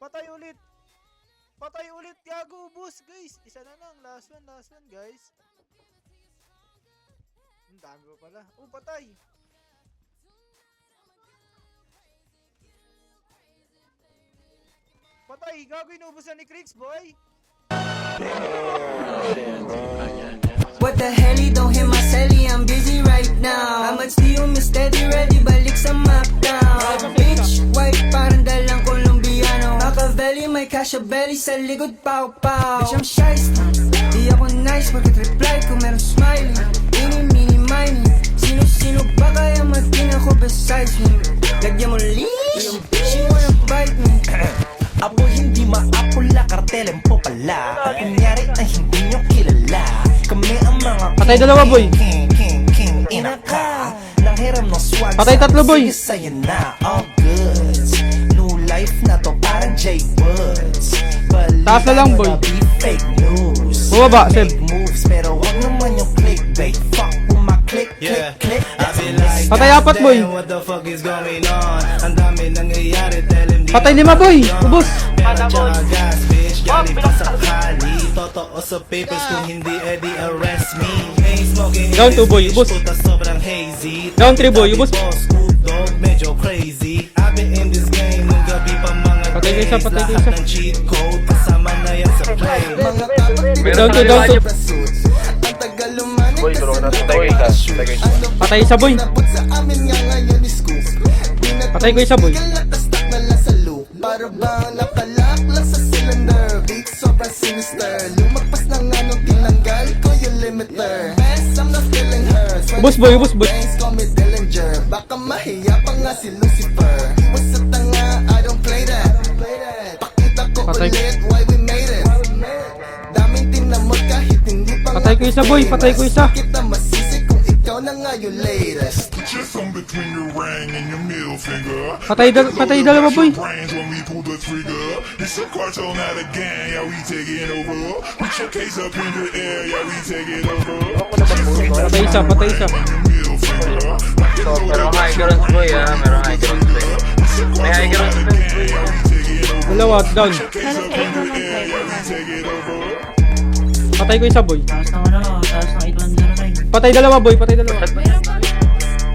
Patay ulit. Patay ulit, gago, boss, guys. Isa na lang, last one, guys. Ang dami pa pala. Oh, patay. Patay, gago, inubusan ni Krix, boy. What the hell, don't hit my celly, I'm busy right now. How much do you miss steady, ready, balik sa Macdown. Bitch, white, parang dalang Colombiano. Machiavelli, may kasha belly, sa likod, pow-pow. Bitch, I'm shiesty, di ako nice, pagkat-reply ko meron smiley. Mini, mini, sino-sino ba kaya maging ako besides me? Lagyan mo leash, she wanna bite me. Abo hindi maapula, kartelen po pala. At kunyari ay hindi nyo kilala. Kami ang mga Patay dalawa, boy. King, inaka. Nang hiram ng swag. Patay tatlo, boy. Sige sa'yo na, all goods. New life na to parang J Woods. Taas na lang, boy. Fake news. Bumaba, Seb. Fake moves, pero wag naman yung clickbait. Fuck kung ma-click, click. Patay apat, boy. What the fuck is going on? Ang dami nangyayari, tell him di Patay 5, boy. Ubos. gas, bitch, galing pa sa kali. Totoo sa papers, kung hindi edi arrest me. Ain't smoking Down 2, boy. hazy, Ubos. puta sobrang hazy. Down 3, boy. Ubos. Scoop dog, medyo crazy. I've been in this game, nung gabi pa mga Patay ko isa, days. patay ko Lahat isa. ng cheat code, kasama na yan sa play. Down 2, down 2. Ang tagal lumanin Boy, bro, nasa tayo isa. Patay isa, boy. sa amin nga ngayon is scoop. Patay ko isa, boy. Latas-tak na lang sa loop. Para bang nakalak lang sa cylinder. Beat sobrang sinister. Lumagpas na nga nung tinanggal ko yung limiter. Best, I'm not feeling her. Ubos, boy. Ubos, boy. Bangs, call me Dillinger. Baka mahiya pa nga si Lucifer. Iwas sa tanga, I don't play that. Pakita ko Patay. ulit why we made it. Daming tinamot kahit hindi pa Patay ko isa, boy. Patay ko isa. Kita masisi kung ikaw na nga yung latest. Put your thumb between your ring and your middle finger. Patay dalawa, boy. Brains when we pull the trigger. It's a cartel, not a gang. Yeah, we taking over. Put your case up in the air. Yeah, we taking over. Patay isa, patay isa. Middle finger. So, merong high ground boy ah. Merong high ground boy. May high ground boy. Dalawa, down. Patay ko isa, boy. Taas ng ano, taas ng 810 na yun. Patay dalawa, boy. Patay dalawa.